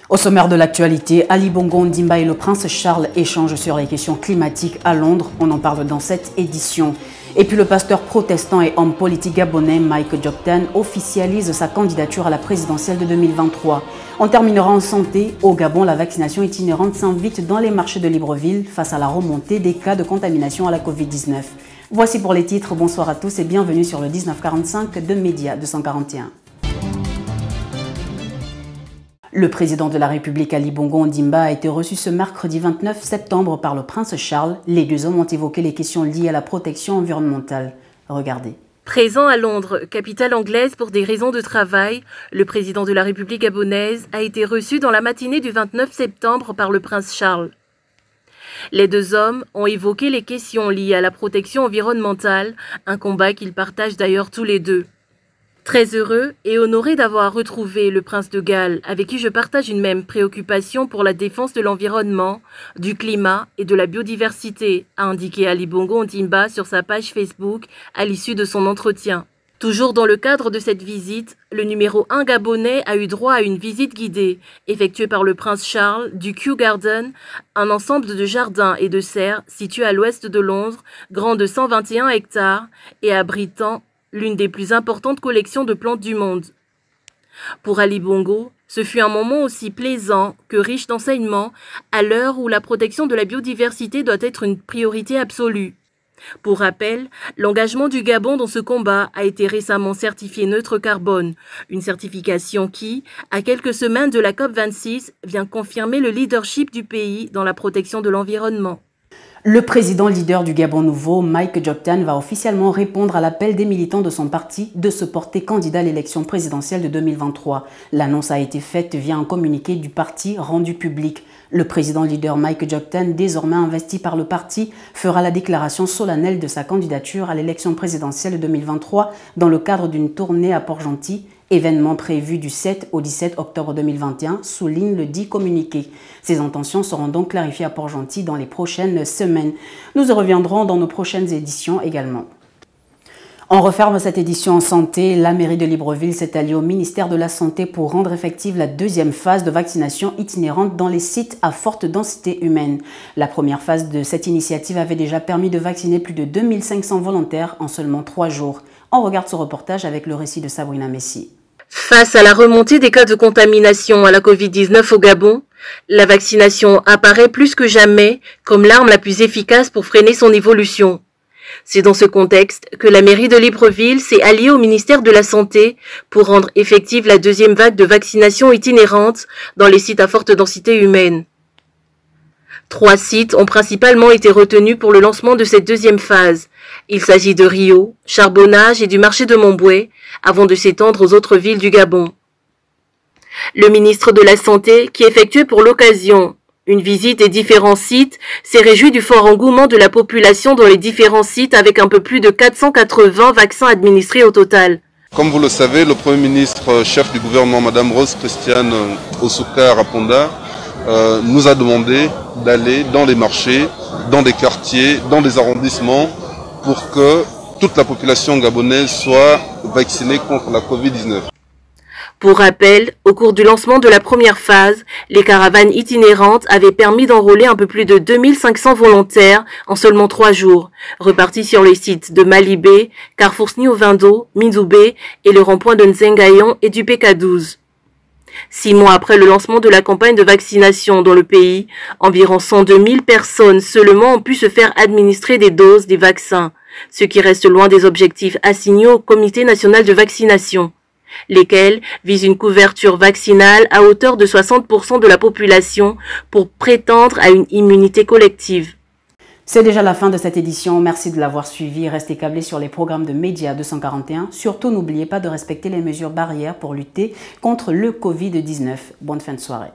Au sommaire de l'actualité, Ali Bongo Ondimba et le prince Charles échangent sur les questions climatiques à Londres. On en parle dans cette édition. Et puis le pasteur protestant et homme politique gabonais Mike Dioptan officialise sa candidature à la présidentielle de 2023. On terminera en santé. Au Gabon, la vaccination itinérante s'invite dans les marchés de Libreville face à la remontée des cas de contamination à la Covid-19. Voici pour les titres. Bonsoir à tous et bienvenue sur le 1945 de Média 241. Le président de la République, Ali Bongo Ondimba, a été reçu ce mercredi 29 septembre par le prince Charles. Les deux hommes ont évoqué les questions liées à la protection environnementale. Regardez. Présent à Londres, capitale anglaise pour des raisons de travail, le président de la République gabonaise a été reçu dans la matinée du 29 septembre par le prince Charles. Les deux hommes ont évoqué les questions liées à la protection environnementale, un combat qu'ils partagent d'ailleurs tous les deux. Très heureux et honoré d'avoir retrouvé le prince de Galles, avec qui je partage une même préoccupation pour la défense de l'environnement, du climat et de la biodiversité, a indiqué Ali Bongo Ondimba sur sa page Facebook à l'issue de son entretien. Toujours dans le cadre de cette visite, le numéro 1 gabonais a eu droit à une visite guidée, effectuée par le prince Charles du Kew Garden, un ensemble de jardins et de serres situé à l'ouest de Londres, grand de 121 hectares et abritant l'une des plus importantes collections de plantes du monde. Pour Ali Bongo, ce fut un moment aussi plaisant que riche d'enseignements à l'heure où la protection de la biodiversité doit être une priorité absolue. Pour rappel, l'engagement du Gabon dans ce combat a été récemment certifié neutre carbone, une certification qui, à quelques semaines de la COP26, vient confirmer le leadership du pays dans la protection de l'environnement. Le président leader du Gabon nouveau, Mike Dioptan, va officiellement répondre à l'appel des militants de son parti de se porter candidat à l'élection présidentielle de 2023. L'annonce a été faite via un communiqué du parti rendu public. Le président leader Mike Dioptan, désormais investi par le parti, fera la déclaration solennelle de sa candidature à l'élection présidentielle de 2023 dans le cadre d'une tournée à Port-Gentil. Événement prévu du 7 au 17 octobre 2021, souligne le dit communiqué. Ces intentions seront donc clarifiées à Port-Gentil dans les prochaines semaines. Nous y reviendrons dans nos prochaines éditions également. On referme cette édition en santé. La mairie de Libreville s'est alliée au ministère de la Santé pour rendre effective la deuxième phase de vaccination itinérante dans les sites à forte densité humaine. La première phase de cette initiative avait déjà permis de vacciner plus de 2500 volontaires en seulement 3 jours. On regarde ce reportage avec le récit de Sabrina Messi. Face à la remontée des cas de contamination à la Covid-19 au Gabon, la vaccination apparaît plus que jamais comme l'arme la plus efficace pour freiner son évolution. C'est dans ce contexte que la mairie de Libreville s'est alliée au ministère de la Santé pour rendre effective la deuxième vague de vaccination itinérante dans les sites à forte densité humaine. 3 sites ont principalement été retenus pour le lancement de cette deuxième phase. Il s'agit de Rio, Charbonnage et du marché de Montbouet, avant de s'étendre aux autres villes du Gabon. Le ministre de la Santé, qui effectuait pour l'occasion une visite des différents sites, s'est réjoui du fort engouement de la population dans les différents sites avec un peu plus de 480 vaccins administrés au total. Comme vous le savez, le Premier ministre chef du gouvernement, Madame Rose Christiane Osuka Raponda, nous a demandé d'aller dans les marchés, dans des quartiers, dans des arrondissements pour que toute la population gabonaise soit vaccinée contre la Covid-19. Pour rappel, au cours du lancement de la première phase, les caravanes itinérantes avaient permis d'enrôler un peu plus de 2500 volontaires en seulement 3 jours, repartis sur les sites de Malibé, Carrefour Sniovindo, Minzoubé et le rond-point de Nzengayon et du PK12. 6 mois après le lancement de la campagne de vaccination dans le pays, environ 102 000 personnes seulement ont pu se faire administrer des doses des vaccins, ce qui reste loin des objectifs assignés au Comité national de vaccination, lesquels visent une couverture vaccinale à hauteur de 60% de la population pour prétendre à une immunité collective. C'est déjà la fin de cette édition. Merci de l'avoir suivi. Restez câblés sur les programmes de Média 241. Surtout, n'oubliez pas de respecter les mesures barrières pour lutter contre le Covid-19. Bonne fin de soirée.